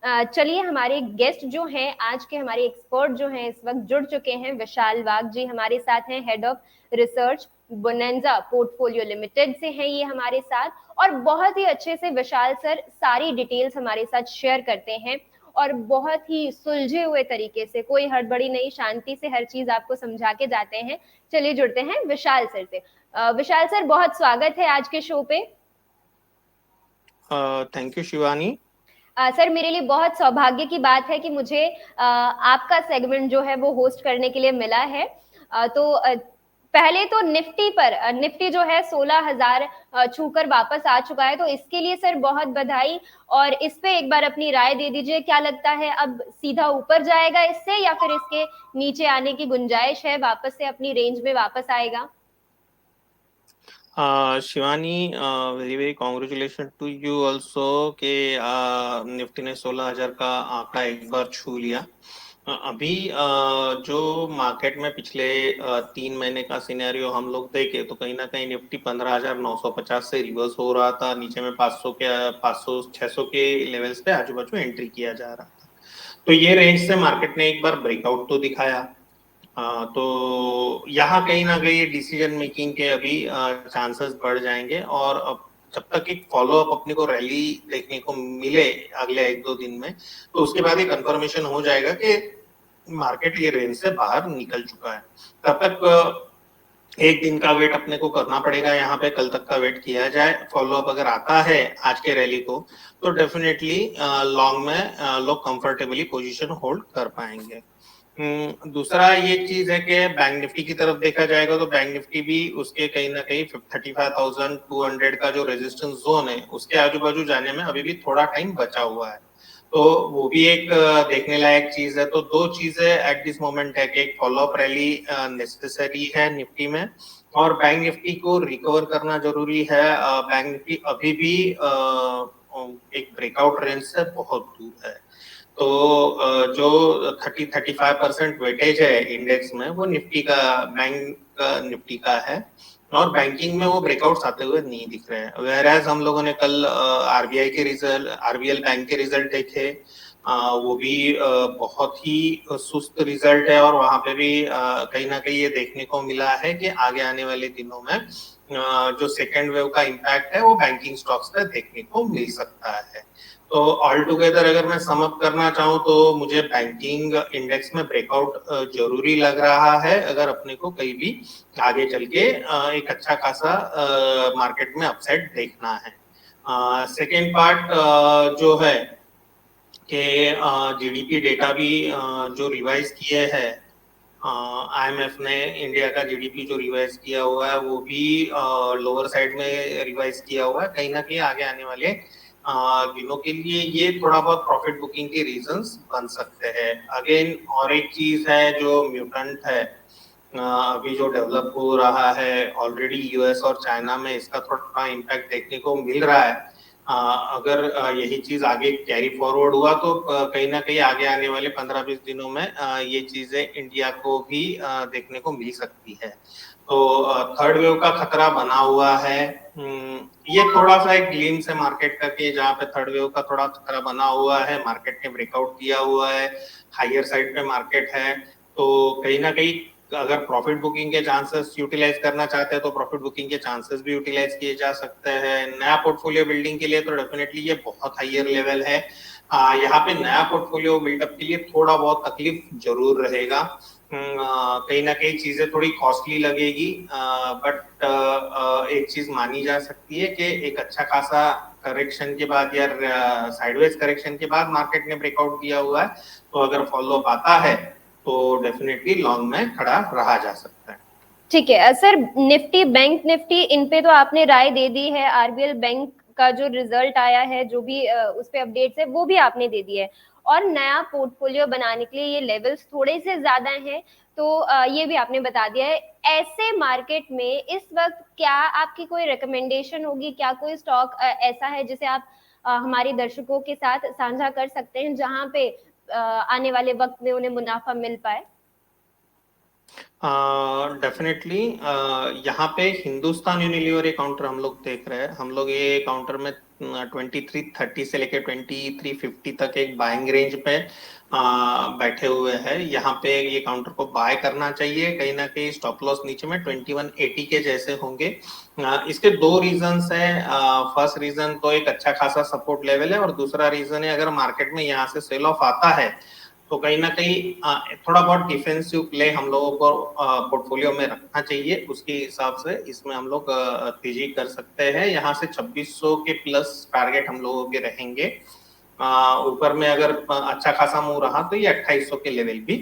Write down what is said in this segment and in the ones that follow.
चलिए, हमारे गेस्ट जो हैं, आज के हमारे एक्सपर्ट जो हैं इस वक्त जुड़ चुके हैं। विशाल वाघ जी हमारे साथ हैं, head of research bonanza portfolio limited से हैं ये हमारे साथ। और बहुत ही अच्छे से विशाल सर सारी डिटेल्स हमारे साथ शेयर करते हैं और बहुत ही सुलझे हुए तरीके से, कोई हड़बड़ी नहीं, शांति से हर चीज आपको समझा के जाते हैं। चलिए जुड़ते हैं विशाल सर से। विशाल सर, बहुत स्वागत है आज के शो पे। Thank you Shivani. सर, मेरे लिए बहुत सौभाग्य की बात है कि मुझे आपका सेगमेंट जो है वो होस्ट करने के लिए मिला है। पहले तो निफ्टी पर, निफ्टी जो है 16,000 छूकर वापस आ चुका है, तो इसके लिए सर बहुत बधाई। और इस पे एक बार अपनी राय दे दीजिए, क्या लगता है अब सीधा ऊपर जाएगा इससे, या फिर इसके नीचे आने की गुंजाइश है, वापस से अपनी रेंज में वापस आएगा? Shivani, very very congratulation to you also के निफ्टी ने 16,000 का आंकड़ा एक बार छू लिया। अभी जो मार्केट में पिछले 3 महीने का सिनेरियो हम लोग देखे तो कहीं ना कहीं निफ्टी 15,950 से रिवर्स हो रहा था, नीचे में 500 600 के लेवल्स पे आजू बाजू एंट्री किया जा रहा था। तो ये रेंज से मार्केट ने एक बार ब्रेकआउट तो दिखाया। तो यहाँ कहीं ना कहीं डिसीजन मेकिंग के अभी चांसेस बढ़ जाएंगे, और अब जब तक एक फॉलो अप अपने को रैली देखने को मिले अगले 1-2 दिन में, तो उसके बाद एक कंफर्मेशन हो जाएगा कि मार्केट ये रेंज से बाहर निकल चुका है। तब तक एक दिन का वेट अपने को करना पड़ेगा, यहाँ पे कल तक का वेट किया जाए। फॉलो अप अगर आता है आज के रैली को, तो डेफिनेटली लॉन्ग में लोग कंफर्टेबली पोजीशन होल्ड कर पाएंगे। दूसरा ये चीज है कि बैंक निफ्टी की तरफ देखा जाएगा तो बैंक निफ्टी भी उसके कहीं ना कहीं 35,200 का जो रेजिस्टेंस जोन है उसके आजू बाजू जाने में अभी भी थोड़ा टाइम बचा हुआ है। तो वो भी एक देखने लायक चीज है। तो दो चीजें एट दिस मोमेंट है कि एक फॉलो अप रैली नेसेसरी है निफ्टी में, और बैंक निफ्टी को रिकवर करना जरूरी है। बैंक निफ्टी अभी भी एक ब्रेकआउट रेंज से बहुत दूर है। तो जो 30-35% वेटेज है इंडेक्स में, वो निफ्टी का, बैंक निफ्टी का है, और बैंकिंग में वो ब्रेकआउट्स आते हुए नहीं दिख रहे हैं। वेरएज हम लोगों ने कल आरबीआई के रिजल्ट, आरबीएल बैंक के रिजल्ट देखे, वो भी बहुत ही सुस्त रिजल्ट है, और वहां पे भी कहीं ना कहीं ये देखने को मिला है कि आगे आने वाले दिनों में जो सेकेंड वेव का इम्पैक्ट है वो बैंकिंग स्टॉक्स पे देखने को मिल सकता है। तो ऑल टुगेदर अगर मैं सम अप करना चाहूँ तो मुझे बैंकिंग इंडेक्स में ब्रेकआउट जरूरी लग रहा है, अगर अपने को कहीं भी आगे चल के एक अच्छा खासा मार्केट में अपसाइड देखना है। सेकेंड पार्ट जो है कि जीडीपी डेटा भी जो रिवाइज किए हैं आईएमएफ ने, इंडिया का जीडीपी जो रिवाइज किया हुआ है वो भी लोअर साइड में रिवाइज किया हुआ है। कहीं ना कहीं आगे आने वाले दिनों के लिए ये थोड़ा बहुत प्रॉफिट बुकिंग के रीजंस बन सकते हैं। अगेन और एक चीज है जो म्यूटेंट है, अभी जो डेवलप हो रहा है ऑलरेडी यूएस और चाइना में, इसका थोड़ा इम्पैक्ट देखने को मिल रहा है। अगर यही चीज आगे कैरी फॉरवर्ड हुआ तो कहीं ना कहीं आगे आने वाले 15-20 दिनों में ये चीजें इंडिया को भी देखने को मिल सकती है। तो थर्ड वेव का खतरा बना हुआ है। ये थोड़ा सा एक ग्लिम्स है मार्केट का कि जहाँ पे थर्ड वेव का थोड़ा खतरा बना हुआ है, मार्केट ने ब्रेकआउट किया हुआ है, हायर साइड पे मार्केट है। तो कहीं ना कहीं अगर प्रॉफिट बुकिंग के चांसेस यूटिलाइज करना चाहते हैं तो प्रॉफिट बुकिंग के चांसेस भी यूटिलाइज किए जा सकते हैं। नया पोर्टफोलियो बिल्डिंग के लिए तो डेफिनेटली ये बहुत हायर लेवल है। यहाँ पे नया पोर्टफोलियो बिल्डअप के लिए थोड़ा बहुत तकलीफ जरूर रहेगा। कहीं ना कहीं चीजें थोड़ी कॉस्टली लगेगी, बट एक चीज मानी जा सकती है कि एक अच्छा खासा करेक्शन के बाद या साइडवेज करेक्शन के बाद मार्केट ने ब्रेकआउट किया हुआ है। तो अगर फॉलो अप आता है तो डेफिनेटली लॉन्ग में खड़ा रहा जा सकता है। ठीक है सर, निफ्टी, बैंक निफ्टी, इन पे तो आपने राय दे दी है। आरबीएल बैंक का जो रिजल्ट आया है, जो भी उस पे अपडेट्स है, वो भी आपने दे दी है। और नया पोर्टफोलियो बनाने के लिए ये लेवल्स थोड़े से ज्यादा हैं, तो ये भी आपने बता दिया है। ऐसे मार्केट में इस वक्त क्या आपकी कोई रिकमेंडेशन होगी, क्या कोई स्टॉक ऐसा है जिसे आप हमारे दर्शकों के साथ साझा कर सकते हैं, जहां पे आने वाले वक्त में उन्हें मुनाफा मिल पाए? डेफिनेटली यहाँ पे हिंदुस्तान यूनिलीवर ये काउंटर हम लोग देख रहे हैं। हम लोग ये काउंटर में 2330 से लेके 2350 तक एक बाइंग रेंज पे बैठे हुए हैं। यहाँ पे ये काउंटर को बाय करना चाहिए। कहीं ना कहीं स्टॉप लॉस नीचे में 2180 के जैसे होंगे। इसके दो रीजंस है। फर्स्ट रीजन तो एक अच्छा खासा सपोर्ट लेवल है, और दूसरा रीजन है अगर मार्केट में यहाँ से सेल ऑफ आता है तो कहीं ना कहीं थोड़ा बहुत डिफेंसिव प्ले हम लोगों को पोर्टफोलियो में रखना चाहिए। उसके हिसाब से इसमें हम लोग तेजी कर सकते हैं। यहाँ से 2600 के प्लस टारगेट हम लोगों के रहेंगे। ऊपर में अगर अच्छा खासा मूव रहा तो ये 2800 के लेवल भी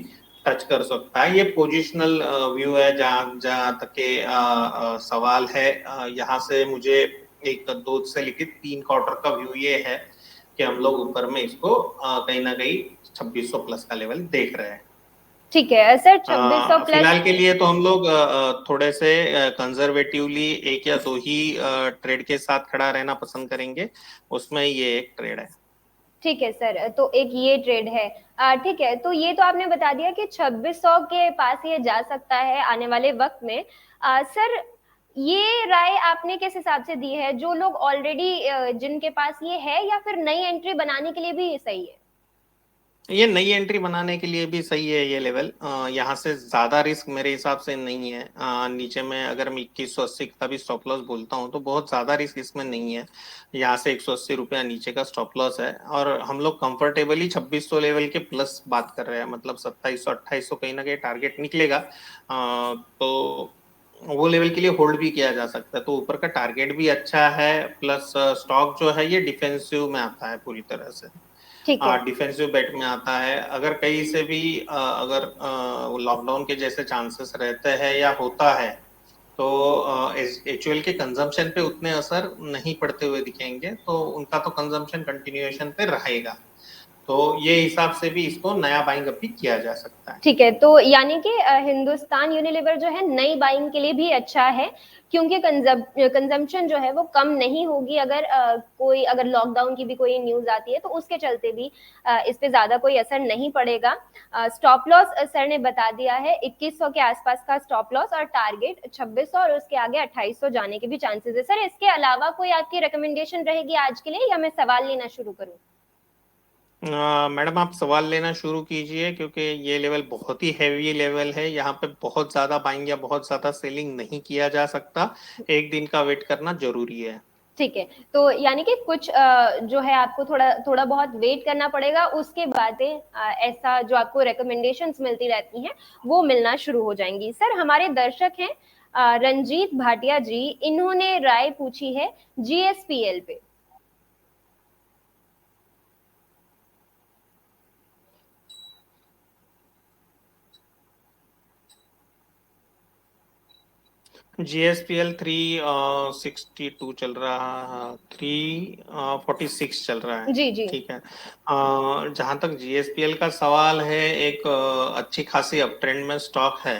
टच कर सकता है। ये पोजिशनल व्यू है। जहाँ तक के सवाल है, यहाँ से मुझे एक 2 से लेकर 3 क्वार्टर का व्यू ये है कि हम लोग ऊपर में इसको कहीं ना कहीं 2600 प्लस का लेवल देख रहे हैं। ठीक है सर, 2600 प्लस फिलहाल के लिए तो हम लोग थोड़े से कंजर्वेटिवली एक या दो ही ट्रेड के साथ खड़ा रहना पसंद करेंगे। उसमें ये एक ट्रेड है। ठीक है सर, तो एक ये ट्रेड है। ठीक है, तो ये तो आपने बता दिया कि 2600 के पास ये जा सकता है आने वाले वक्त में। सर, ये राय आपने किस हिसाब से दी है? जो लोग ऑलरेडी जिनके पास ये है, या फिर नई एंट्री बनाने के लिए भी सही है? ये नई एंट्री बनाने के लिए भी सही है ये लेवल। यहाँ से ज्यादा रिस्क मेरे हिसाब से नहीं है। नीचे में अगर मैं 2180 का भी स्टॉप लॉस बोलता हूँ तो बहुत ज्यादा रिस्क इसमें नहीं है। यहाँ से 180 रुपया नीचे का स्टॉप लॉस है, और हम लोग कंफर्टेबली 2600 लेवल के प्लस बात कर रहे हैं। मतलब 2700 2800 कहीं ना कहीं टारगेट निकलेगा। तो वो लेवल के लिए होल्ड भी किया जा सकता है। तो ऊपर का टारगेट भी अच्छा है, प्लस स्टॉक जो है ये डिफेंसिव में आता है पूरी तरह से। ठीक है। डिफेंसिव बेट में आता है। अगर कहीं से भी अगर लॉकडाउन के जैसे चांसेस रहते हैं या होता है तो एक्चुअल के कंजम्पशन पे उतने असर नहीं पड़ते हुए दिखेंगे। तो उनका तो कंजम्पशन कंटिन्यूएशन पे रहेगा। तो ये हिसाब से भी इसको नया बाइंग अप भी किया जा सकता है। ठीक है, तो यानी कि हिंदुस्तान यूनिलीवर जो है नई बाइंग के लिए भी अच्छा है, क्योंकि कंजम्पशन जो है वो कम नहीं होगी। अगर लॉकडाउन की भी कोई न्यूज आती है तो उसके चलते भी इस पे ज्यादा कोई असर नहीं पड़ेगा। स्टॉप लॉस सर ने बता दिया है 2100 के आसपास का स्टॉप लॉस, और टारगेट 2600 और उसके आगे 2800 जाने के भी चांसेस है। सर, इसके अलावा कोई आपकी रिकमेंडेशन रहेगी आज के लिए, या मैं सवाल लेना शुरू करूं? मैडम आप सवाल लेना शुरू कीजिए, क्योंकि ये लेवल बहुत ही हैवी लेवल है। यहाँ पे बहुत ज्यादा बाइंग या बहुत ज्यादा सेलिंग नहीं किया जा सकता। एक दिन का वेट करना जरूरी है। ठीक है, तो यानी कि कुछ जो है आपको थोड़ा थोड़ा बहुत वेट करना पड़ेगा, उसके बाद ऐसा जो आपको रिकमेंडेशंस मिलती रहती हैं वो मिलना शुरू हो जाएंगी। सर, हमारे दर्शक हैं रंजीत भाटिया जी, इन्होंने राय पूछी है जीएसपीएल पे। जीएसपीएल 362 चल रहा है, 346 चल रहा है। जी जी। ठीक है। जहां तक जीएसपीएल का सवाल है, एक अच्छी खासी अप ट्रेंड में स्टॉक है।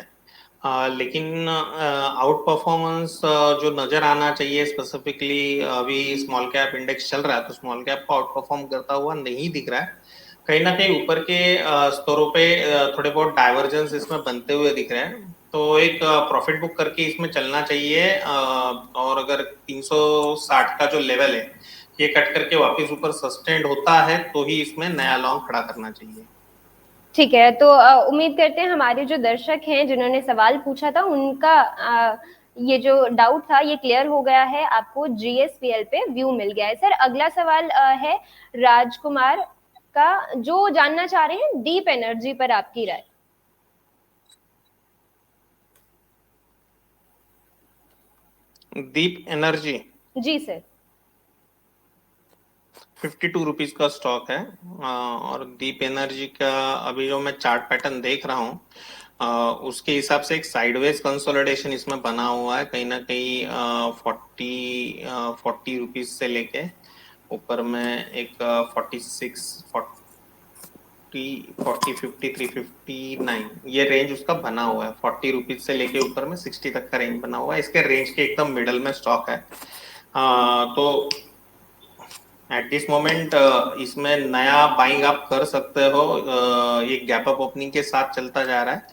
लेकिन आउट परफॉर्मेंस जो नजर आना चाहिए, स्पेसिफिकली अभी स्मॉल कैप इंडेक्स चल रहा है तो स्मॉल कैप को आउट परफॉर्म करता हुआ नहीं दिख रहा है। कहीं ना कहीं ऊपर के स्तरों पे थोड़े बहुत डाइवर्जेंस इसमें बनते हुए दिख रहे हैं। तो एक प्रॉफिट बुक करके इसमें चलना चाहिए। और अगर 360 का जो लेवल है ये कट करके वापस ऊपर सस्टेंड होता है तो ही इसमें नया लॉन्ग खड़ा करना चाहिए। ठीक है, तो उम्मीद करते हैं हमारे जो दर्शक हैं जिन्होंने सवाल पूछा था उनका ये जो डाउट था ये क्लियर हो गया है। आपको जीएसपीएल पे व्यू मिल गया है। सर, अगला सवाल है राजकुमार का, जो जानना चाह रहे हैं डीप एनर्जी पर आपकी राय। दीप एनर्जी जी सर। 52 रुपीज का स्टॉक है। और दीप एनर्जी का अभी जो मैं चार्ट पैटर्न देख रहा हूँ उसके हिसाब से एक साइडवेज कंसोलिडेशन इसमें बना हुआ है। कहीं ना कहीं 40 रुपीज से लेके ऊपर में एक 46 40 50 359 ये रेंज उसका बना हुआ है। 40 रुपीज से लेके ऊपर में 60 तक का रेंज बना हुआ है। इसके रेंज के एकदम मिडल में स्टॉक है। तो एट दिस मोमेंट इसमें नया बाइंग आप कर सकते हो। ये गैप अप ओपनिंग के साथ चलता जा रहा है।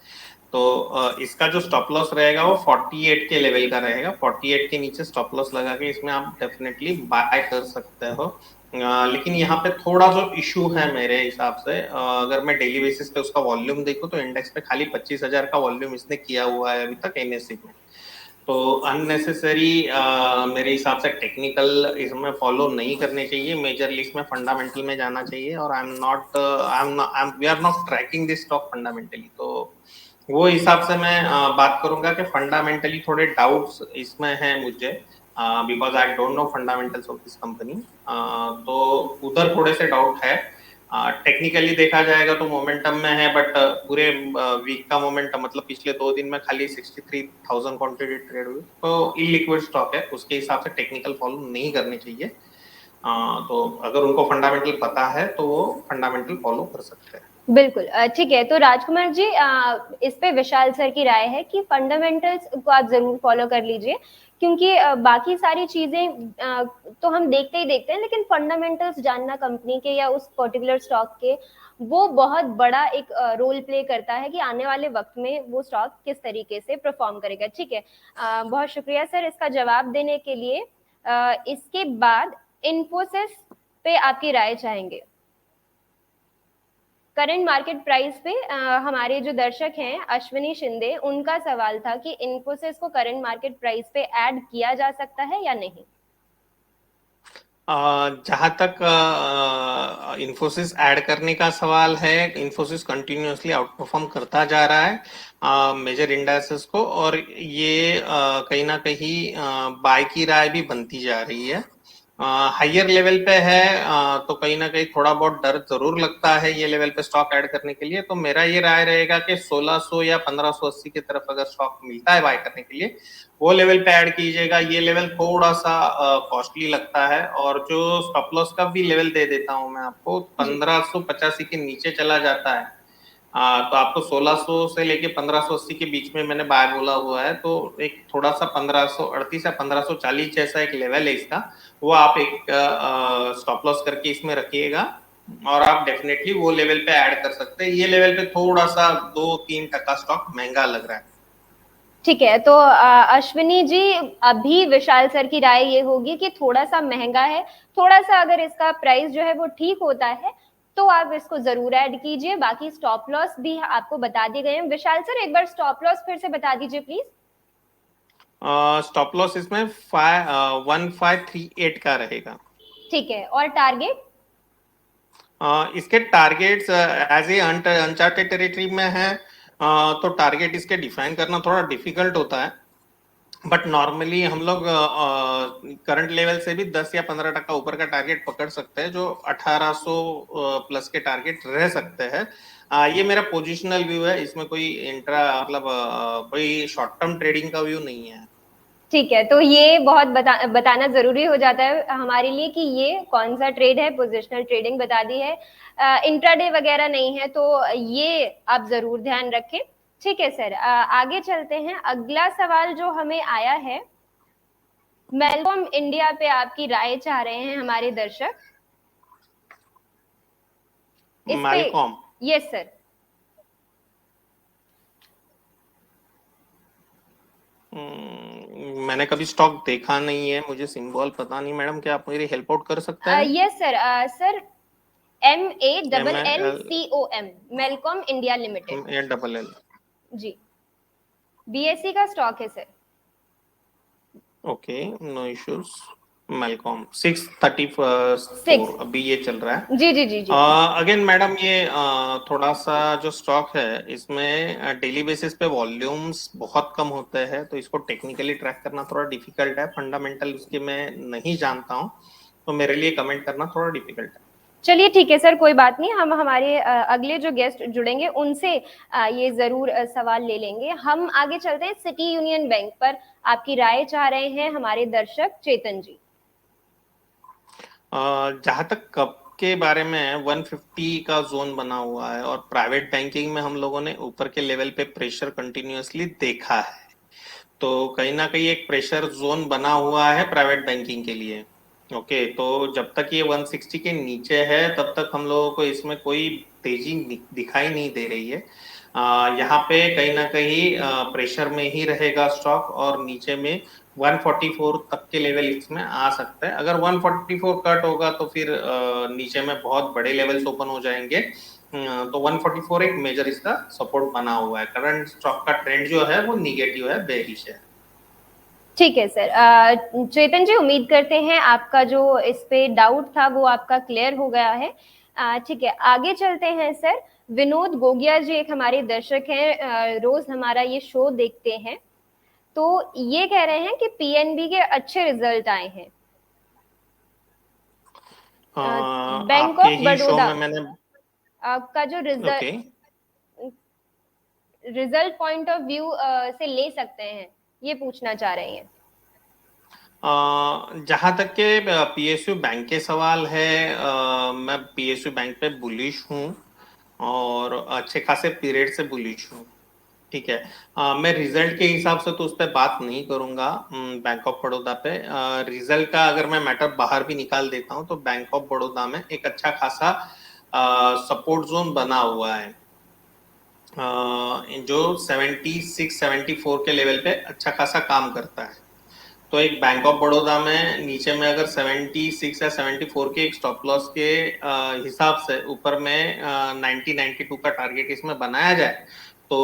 तो इसका जो स्टॉप लॉस रहेगा वो 48 के लेवल का रहेगा। 48 के नीचे स्टॉप लॉस लगा के इसमें आप डेफिनेटली बाय कर सकते हो। लेकिन यहाँ पे थोड़ा जो इशू है मेरे हिसाब से, अगर मैं डेली बेसिस पे उसका वॉल्यूम देखूं तो इंडेक्स पे खाली 25,000 का वॉल्यूम इसने किया हुआ है अभी तक एनएससी में। तो अननेसेसरी मेरे हिसाब से टेक्निकल इसमें फॉलो नहीं करने चाहिए, मेजरली इसमें फंडामेंटल में जाना चाहिए। और we are not tracking this stock fundamentally, तो वो हिसाब से मैं बात करूंगा कि फंडामेंटली थोड़े डाउट्स इसमें हैं मुझे, because I don't know fundamentals of this company. तो उधर थोड़े से डाउट है। टेक्निकली देखा जाएगा तो मोमेंटम में है, बट पूरे वीक का मोमेंटम मतलब पिछले 2 दिन में खाली 63,000 क्वांटिटी ट्रेड हुई, तो इलिक्विड स्टॉक है, उसके हिसाब से टेक्निकल फॉलो नहीं करनी चाहिए। तो अगर उनको फंडामेंटल पता है तो वो फंडामेंटल फॉलो कर सकते हैं। बिल्कुल, ठीक है। तो राजकुमार जी, इस पे विशाल सर की राय है कि फंडामेंटल्स को आप जरूर फॉलो कर लीजिए, क्योंकि बाकी सारी चीजें तो हम देखते ही देखते हैं, लेकिन फंडामेंटल्स जानना कंपनी के या उस पर्टिकुलर स्टॉक के, वो बहुत बड़ा एक रोल प्ले करता है कि आने वाले वक्त में वो स्टॉक किस तरीके से परफॉर्म करेगा। ठीक है, बहुत शुक्रिया सर इसका जवाब देने के लिए। इसके बाद इन्फोसिस पे आपकी राय चाहेंगे। करंट मार्केट प्राइस पे हमारे जो दर्शक हैं अश्विनी शिंदे, उनका सवाल था कि इन्फोसिस को करंट मार्केट प्राइस पे ऐड किया जा सकता है या नहीं। जहां तक इन्फोसिस ऐड करने का सवाल है, इन्फोसिस कंटिन्यूअसली आउट परफॉर्म करता जा रहा है मेजर इंडाइसेस को, और ये कहीं ना कहीं बाय की राय भी बनती जा रही है। हायर लेवल पे है, तो कहीं ना कहीं थोड़ा बहुत डर जरूर लगता है ये लेवल पे स्टॉक ऐड करने के लिए। तो मेरा ये राय रहेगा कि 1600 या 1580 की तरफ अगर स्टॉक मिलता है बाय करने के लिए, वो लेवल पे ऐड कीजिएगा। ये लेवल थोड़ा सा कॉस्टली लगता है, और जो स्टॉप लॉस का भी लेवल दे देता हूं मैं आपको, 1585 के नीचे चला जाता है तो आपको 1600 से लेके 1580 के बीच में मैंने बाय बोला हुआ है। तो एक थोड़ा सा 1538 या 1540 जैसा एक लेवल है इसका, वो आप एक स्टॉप लॉस करके इसमें रखिएगा, और आप डेफिनेटली वो लेवल पे ऐड कर सकते हैं। ये लेवल पे थोड़ा सा 2-3% स्टॉक महंगा लग रहा है। ठीक है, तो अश्विनी जी, अभी विशाल सर की राय ये होगी कि थोड़ा सा महंगा है, थोड़ा सा अगर इसका प्राइस जो है वो ठीक होता है तो आप इसको जरूर ऐड कीजिए। बाकी स्टॉप लॉस भी आपको बता दिए गए हैं। विशाल सर, एक बार स्टॉप लॉस फिर से बता दीजिए प्लीज। स्टॉप लॉस इसमें 1538 का रहेगा। ठीक है, और टारगेट? इसके targets as a uncharted territory में है, तो टारगेट इसके डिफाइन करना थोड़ा डिफिकल्ट होता है, बट नॉर्मली हम लोग करंट लेवल से भी 10 या 15% ऊपर का टारगेट पकड़ सकते हैं, जो 1800 प्लस के टारगेट रह सकते हैं। ये मेरा पोजिशनल व्यू है, इसमें कोई इंट्रा मतलब कोई शॉर्ट टर्म ट्रेडिंग का व्यू नहीं है। ठीक है, तो ये बहुत बताना जरूरी हो जाता है हमारे लिए कि ये कौन सा ट्रेड है। पोजिशनल ट्रेडिंग बता दी है, इंट्राडे वगैरह नहीं है, तो ये आप जरूर ध्यान रखें। ठीक है सर, आगे चलते हैं। अगला सवाल जो हमें आया है, मेलकॉम इंडिया पे आपकी राय चाह रहे हैं हमारे दर्शक। इस पे मेलकॉम, यस सर। मैंने कभी स्टॉक देखा नहीं है, मुझे सिंबल पता नहीं। मैडम, क्या आप मेरी हेल्प आउट कर सकते हैं? Yes sir, sir MELLCOM, Mellcom India limited. MALL। जी, BSE का स्टॉक है sir. Okay, no issues. Mellcom 634 अभी ये चल रहा है। जी जी जी जी। अगेन मैडम, ये थोड़ा सा जो स्टॉक है इसमें डेली बेसिस पे वॉल्यूम्स बहुत कम होते हैं, तो इसको टेक्निकली ट्रैक करना थोड़ा डिफिकल्ट है। फंडामेंटल उसके मैं नहीं जानता हूँ, तो मेरे लिए कमेंट करना थोड़ा डिफिकल्ट है। चलिए ठीक है सर, कोई बात नहीं। हम हमारे अगले जो गेस्ट जुड़ेंगे उनसे ये जरूर सवाल ले लेंगे। हम आगे चलते हैं। सिटी यूनियन बैंक पर आपकी राय चाह रहे हैं हमारे दर्शक चेतन जी। जहां तक कप के बारे में 150 का जोन बना हुआ है, और प्राइवेट बैंकिंग में हम लोगों ने ऊपर के लेवल पे प्रेशर कंटिन्यूअसली देखा है, तो कहीं ना कहीं एक प्रेशर जोन बना हुआ है प्राइवेट बैंकिंग के लिए। ओके, तो जब तक ये 160 के नीचे है तब तक हम लोगों को इसमें कोई तेजी दिखाई नहीं दे रही है। यहाँ पे कहीं ना कहीं प्रेशर में ही रहेगा स्टॉक, और नीचे में 144 तक के लेवल इसमें आ सकता है। अगर 144 कट होगा तो फिर नीचे में बहुत बड़े लेवल्स ओपन हो जाएंगे। तो 144 एक मेजर इसका सपोर्ट बना हुआ है। करंट स्टॉक का ट्रेंड जो है वो निगेटिव है, बेरिश है। ठीक है सर। चेतन जी, उम्मीद करते हैं आपका जो इस पे डाउट था वो आपका क्लियर हो गया है। ठीक है, आगे चलते हैं सर। विनोद गोगिया जी एक हमारे दर्शक हैं, रोज हमारा ये शो देखते हैं, तो ये कह रहे हैं कि पीएनबी के अच्छे रिजल्ट आए हैं। बैंक आपके ऑफ ही शो बड़ौदा में मैंने, का जो okay, result point of view से ले सकते हैं, ये पूछना चाह रहे हैं। जहां तक के पीएसयू बैंक के सवाल है, मैं पीएसयू बैंक पे बुलिश हूँ, और अच्छे खासे पीरियड से बुलिश हूँ। ठीक है। मैं रिजल्ट के हिसाब से तो उस पर बात नहीं करूंगा बैंक ऑफ बड़ौदा पे। रिजल्ट का अगर मैं मैटर बाहर भी निकाल देता हूँ तो बैंक ऑफ बड़ौदा में एक अच्छा खासा सपोर्ट जोन बना हुआ है, जो 76-74 के लेवल पे अच्छा खासा काम करता है। तो एक बैंक ऑफ बड़ौदा में नीचे में अगर 76 या 74 के एक स्टॉप लॉस के हिसाब से ऊपर में 90-92 का टारगेट इसमें बनाया जाए तो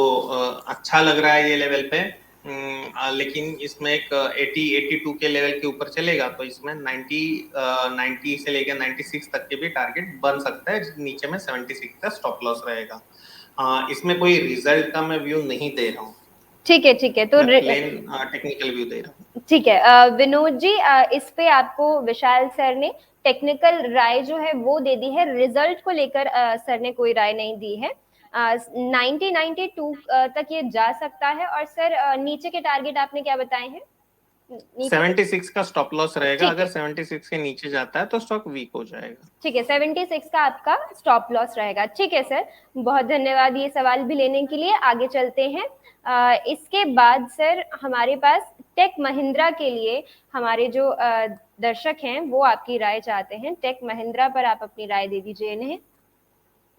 अच्छा लग रहा है ये लेवल पे। लेकिन इसमें एक 80-82 के लेवल के ऊपर चलेगा तो इसमें 90 से लेकर 96 तक के भी टारगेट बन सकता है। नीचे में 76 का स्टॉप लॉस रहेगा। इसमें कोई रिजल्ट का मैं व्यू नहीं दे रहा हूँ, ठीक है, ठीक है, तो मैं प्लेन टेक्निकल व्यू दे रहा हूँ। ठीक है। विनोद जी, इस पे आपको विशाल सर ने टेक्निकल राय जो है वो दे दी है, रिजल्ट को लेकर सर ने कोई राय नहीं दी है। 90-92 तक ये जा सकता है। और सर नीचे के टारगेट आपने क्या बताए हैं? नीचे के 76 का स्टॉप लॉस रहेगा, ठीक अगर है, 76 के नीचे जाता है तो स्टॉक वीक हो जाएगा। ठीक है, 76 का आपका स्टॉप लॉस रहेगा। ठीक है सर, बहुत धन्यवाद ये सवाल भी लेने के लिए। आगे चलते हैं। इसके बाद सर हमारे पास टेक महिंद्रा के लिए हमारे जो दर्शक हैं वो आपकी राय चाहते हैं। टेक महिंद्रा पर आप अपनी राय दे दीजिए इन्हें।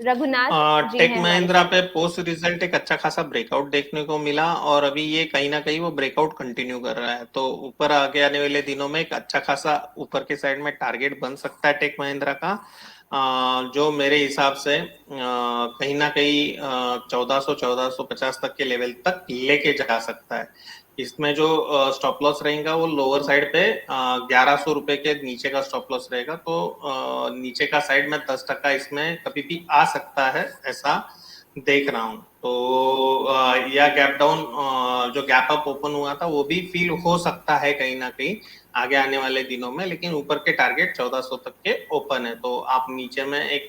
रघुनाथ जी टेक हैं हमारे महिंद्रा साथ। पे पोस्ट रिजल्ट एक अच्छा खासा ब्रेकआउट देखने को मिला, और अभी ये कहीं ना कहीं वो ब्रेकआउट कंटिन्यू कर रहा है, तो ऊपर आगे आने वाले दिनों में एक अच्छा खासा ऊपर के साइड में टारगेट बन सकता है टेक महिंद्रा का, जो मेरे हिसाब से कहीं ना कहीं 1400-1450 तक के लेवल तक लेके जा सकता है। इसमें जो स्टॉप लॉस रहेगा वो लोअर साइड पे 1100 रुपए के नीचे का स्टॉप लॉस रहेगा, तो नीचे का साइड में 10% इसमें कभी भी आ सकता है, ऐसा देख रहा हूँ। तो या गैप डाउन, जो गैप अप ओपन हुआ था वो भी फील हो सकता है कहीं ना कहीं आगे आने वाले दिनों में, लेकिन ऊपर के टारगेट 1400 तक के ओपन है, तो आप नीचे में एक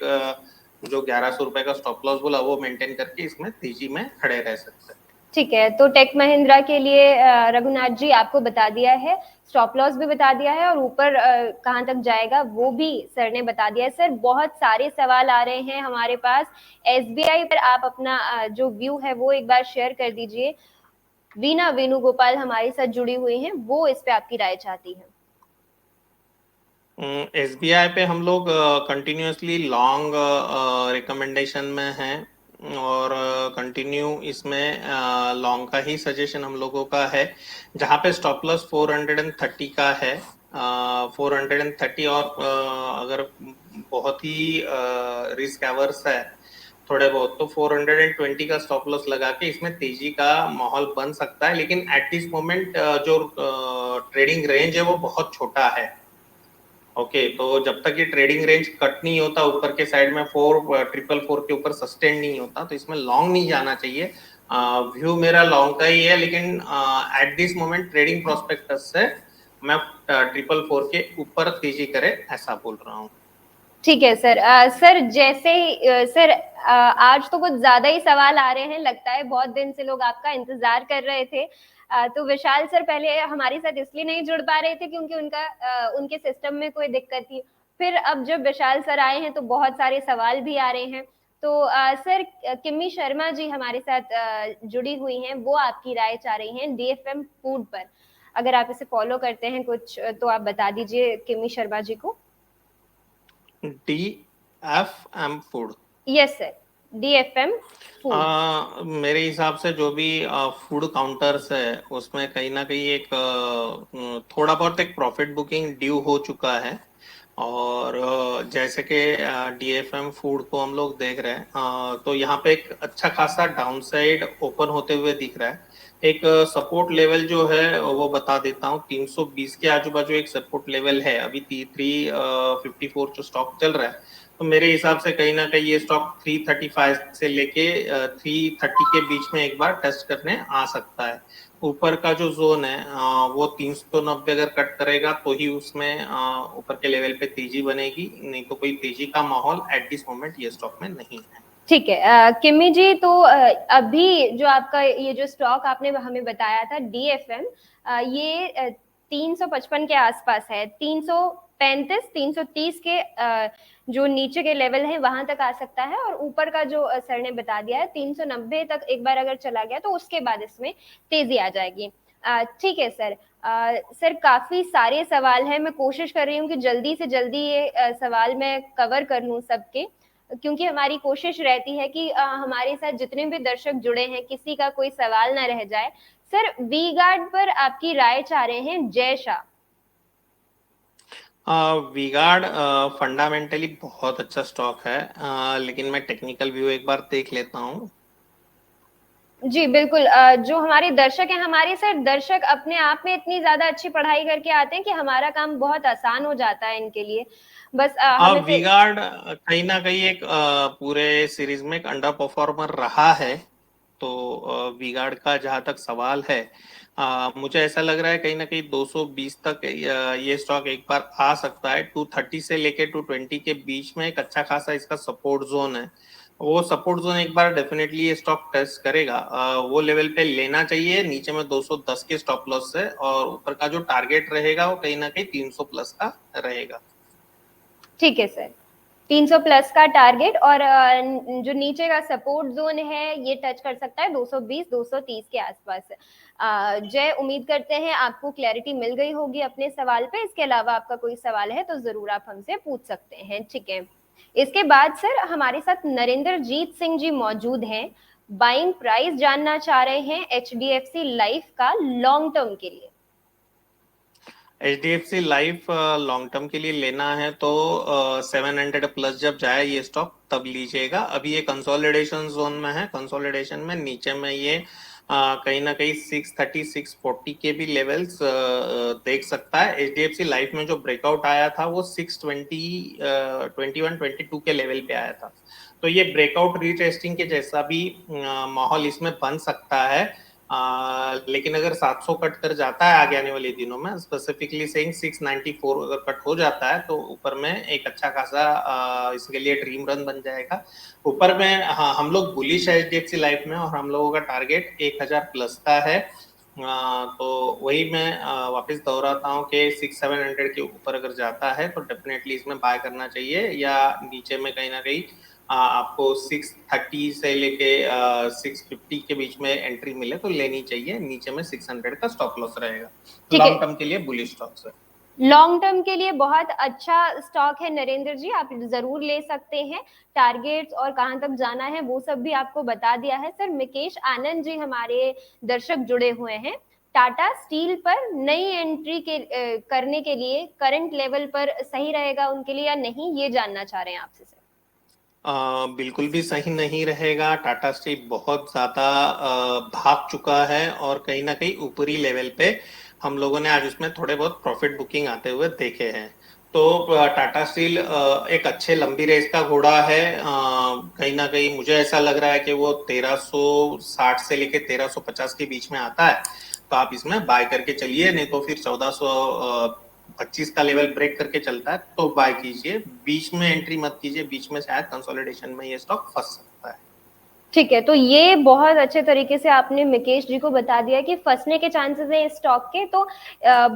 जो 1100 रुपए का स्टॉप लॉस बोला वो मेंटेन करके इसमें तेजी में खड़े रह सकते हैं। ठीक है, तो टेक महिंद्रा के लिए रघुनाथ जी आपको बता दिया है, स्टॉप लॉस भी बता दिया है, और ऊपर कहाँ तक जाएगा वो भी सर ने बता दिया है। सर बहुत सारे सवाल आ रहे हैं हमारे पास। एसबीआई पर आप अपना जो व्यू है वो एक बार शेयर कर दीजिए। वीना वेणुगोपाल हमारे साथ जुड़ी हुई हैं, वो इस पे आपकी राय चाहती हैं। एसबीआई पे हम लोग कंटिन्यूअसली लॉन्ग रिकमेंडेशन में हैं, और कंटिन्यू इसमें लॉन्ग का ही सजेशन हम लोगों का है, जहां पे स्टॉप लॉस 430 का है। 430, और अगर बहुत ही रिस्क एवर्स है थोड़े बहुत तो 420 का स्टॉप लॉस लगा के इसमें तेजी का माहौल बन सकता है, लेकिन एट दिस मोमेंट जो ट्रेडिंग रेंज है वो बहुत छोटा है। ओके, तो जब तक ये ट्रेडिंग रेंज कट नहीं होता ऊपर के साइड में 4,444 के ऊपर सस्टेन नहीं होता, तो इसमें लॉन्ग नहीं जाना चाहिए। व्यू मेरा लॉन्ग का ही है, लेकिन at this moment trading prospectus से मैं 444 के ऊपर तेजी करे ऐसा बोल रहा हूँ। ठीक है सर। सर जैसे ही सर आज तो कुछ ज्यादा ही सवाल आ रहे हैं, लगता है बहुत दिन से लोग आपका इंतजार कर रहे थे। तो विशाल सर पहले हमारे साथ इसलिए नहीं जुड़ पा रहे थे क्योंकि उनके सिस्टम में कोई दिक्कत थी। फिर अब जब विशाल सर आए हैं तो बहुत सारे सवाल भी आ रहे हैं। तो सर किम्मी शर्मा जी हमारे साथ जुड़ी हुई हैं, वो आपकी राय चाह रही हैं डीएफएम फूड पर। अगर आप इसे फॉलो करते हैं कुछ तो आप बता दीजिए किमी शर्मा जी को। DFM food. Yes sir, DFM food. मेरे हिसाब से जो भी फूड काउंटर्स है उसमें कहीं ना कहीं एक थोड़ा बहुत एक प्रॉफिट बुकिंग ड्यू हो चुका है। और जैसे कि DFM फूड को हम लोग देख रहे हैं, तो यहाँ पे एक अच्छा खासा डाउनसाइड ओपन होते हुए दिख रहा है। एक सपोर्ट लेवल जो है वो बता देता हूँ, 320 के आजू बाजू एक सपोर्ट लेवल है। अभी 354 जो स्टॉक चल रहा है, तो मेरे हिसाब से कहीं ना कहीं ये स्टॉक 335 से लेके 330 के बीच में एक बार टेस्ट करने आ सकता है। ऊपर का जो जोन है वो 390 अगर कट करेगा तो ही उसमें ऊपर के लेवल पे तेजी बनेगी, नहीं तो कोई तेजी का माहौल एट दिस मोमेंट ये स्टॉक में नहीं है। ठीक है किमी जी, तो अभी जो आपका ये जो स्टॉक आपने हमें बताया था DFM, ये 355 के आसपास है, 335 330 के जो नीचे के लेवल है वहां तक आ सकता है, और ऊपर का जो सर ने बता दिया है 390 तक एक बार अगर चला गया तो उसके बाद इसमें तेजी आ जाएगी। ठीक है सर। सर काफी सारे सवाल हैं, मैं कोशिश कर रही हूँ कि जल्दी से जल्दी ये सवाल मैं कवर कर लूँ सबके, क्योंकि हमारी कोशिश रहती है कि हमारे साथ जितने भी दर्शक जुड़े हैं किसी का कोई सवाल ना रह जाए। सर वी गार्ड पर आपकी राय चाह रहे हैं जय शाह। वीगार्ड फंडामेंटली बहुत अच्छा स्टॉक है, लेकिन मैं टेक्निकल व्यू एक बार देख लेता हूँ। जी बिल्कुल, जो हमारे दर्शक हैं, हमारे सर दर्शक अपने आप में इतनी ज्यादा अच्छी पढ़ाई करके आते हैं कि हमारा काम बहुत आसान हो जाता है इनके लिए। बस हमें फिर। वीगार्ड कहीं ना कहीं एक पूरे सीरीज में एक अंडर परफॉर्मर रहा है। तो वीगार्ड का जहां तक सवाल है, मुझे ऐसा लग रहा है कहीं ना कहीं 220 तक ये स्टॉक एक बार आ सकता है। 230 से लेके 220 के बीच में एक अच्छा खासा इसका सपोर्ट जोन है। वो सपोर्ट जोन एक बार डेफिनेटली ये स्टॉक टेस्ट करेगा, वो लेवल पे लेना चाहिए। नीचे में 210 के स्टॉप लॉस है, और ऊपर का जो टारगेट रहेगा वो कहीं ना कहीं 300 प्लस का रहेगा। ठीक है सर, 300 प्लस का टारगेट, और जो नीचे का सपोर्ट जोन है ये टच कर सकता है 220 230 के आसपास। जय, उम्मीद करते हैं आपको क्लैरिटी मिल गई होगी अपने सवाल पे। इसके अलावा आपका कोई सवाल है तो जरूर आप हमसे पूछ सकते हैं, ठीक है। इसके बाद सर हमारे साथ नरेंद्र जीत सिंह जी मौजूद हैं, बाइंग प्राइस जानना चाह रहे हैं HDFC लाइफ का लॉन्ग टर्म के लिए। HDFC लाइफ लॉन्ग टर्म के लिए लेना है तो 700 प्लस जब जाए ये स्टॉक तब लीजिएगा। अभी ये कंसोलिडेशन जोन में है, कंसोलिडेशन में नीचे में ये कहीं ना कहीं 630 640 के भी लेवल्स देख सकता है। HDFC लाइफ में जो ब्रेकआउट आया था वो 620 21 22 के लेवल पे आया था। तो ये ब्रेकआउट रीटेस्टिंग के जैसा भी माहौल इसमें बन सकता है। लेकिन अगर 700 कट कर जाता है आगे आने वाले दिनों में, स्पेसिफिकली सेइंग 694 अगर कट हो जाता है, तो ऊपर में एक अच्छा खासा इसके लिए ड्रीम रन बन जाएगा। ऊपर में हाँ, हम लोग बुलिश है HDFC लाइफ में, और हम लोगों का टारगेट 1000 प्लस का है। तो वही मैं वापस दोहराता हूँ कि 600-700 के ऊपर अगर जाता है तो डेफिनेटली इसमें बाय करना चाहिए, या नीचे में कहीं ना कहीं आपको 630 से लेके 650 के बीच में एंट्री मिले तो लेनी चाहिए। नीचे में 600 का स्टॉप लॉस रहेगा। ठीक है, लॉन्ग टर्म के लिए बुलिश स्टॉक्स है। लॉन्ग टर्म के लिए बहुत अच्छा स्टॉक है नरेंद्र जी, आप जरूर ले सकते हैं। टारगेट्स और कहां तक जाना है वो सब भी आपको बता दिया है। सर मुकेश आनंद जी हमारे दर्शक जुड़े हुए हैं, टाटा स्टील पर नई एंट्री करने के लिए करंट लेवल पर सही रहेगा उनके लिए या नहीं, ये जानना चाह रहे हैं आपसे सर। बिल्कुल भी सही नहीं रहेगा। टाटा स्टील बहुत ज्यादा भाग चुका है, और कहीं ना कहीं ऊपरी लेवल पे हम लोगों ने आज उसमें थोड़े बहुत प्रॉफिट बुकिंग आते हुए देखे हैं। तो टाटा स्टील एक अच्छे लंबी रेस का घोड़ा है। कहीं ना कहीं मुझे ऐसा लग रहा है कि वो 1360 से लेके 1350 के बीच में आता है, तो आप इसमें बाय करके चलिए। नहीं तो फिर 1425 का लेवल ब्रेक करके चलता है तो बाय कीजिए, बीच में एंट्री मत कीजिए। बीच में शायद कंसोलिडेशन में ये स्टॉक फंस सकता है। ठीक है, तो ये बहुत अच्छे तरीके से आपने मुकेश जी को बता दिया कि फंसने के चांसेस हैं इस स्टॉक के। तो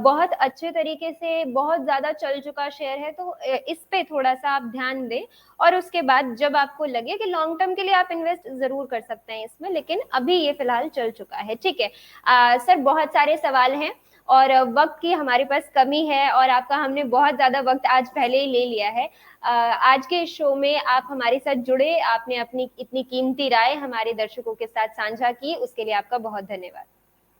बहुत अच्छे तरीके से बहुत ज्यादा चल चुका शेयर है, तो इस पे थोड़ा सा आप ध्यान दें, और उसके बाद जब आपको लगे कि लॉन्ग टर्म के लिए आप इन्वेस्ट जरूर कर सकते हैं इसमें, लेकिन अभी ये फिलहाल चल चुका है, ठीक है। सर बहुत सारे सवाल हैं, और वक्त की हमारे पास कमी है और आपका हमने बहुत ज्यादा वक्त आज पहले ही ले लिया है। आज के शो में आप हमारे साथ जुड़े, आपने अपनी इतनी कीमती राय हमारे दर्शकों के साथ साझा की, उसके लिए आपका बहुत धन्यवाद।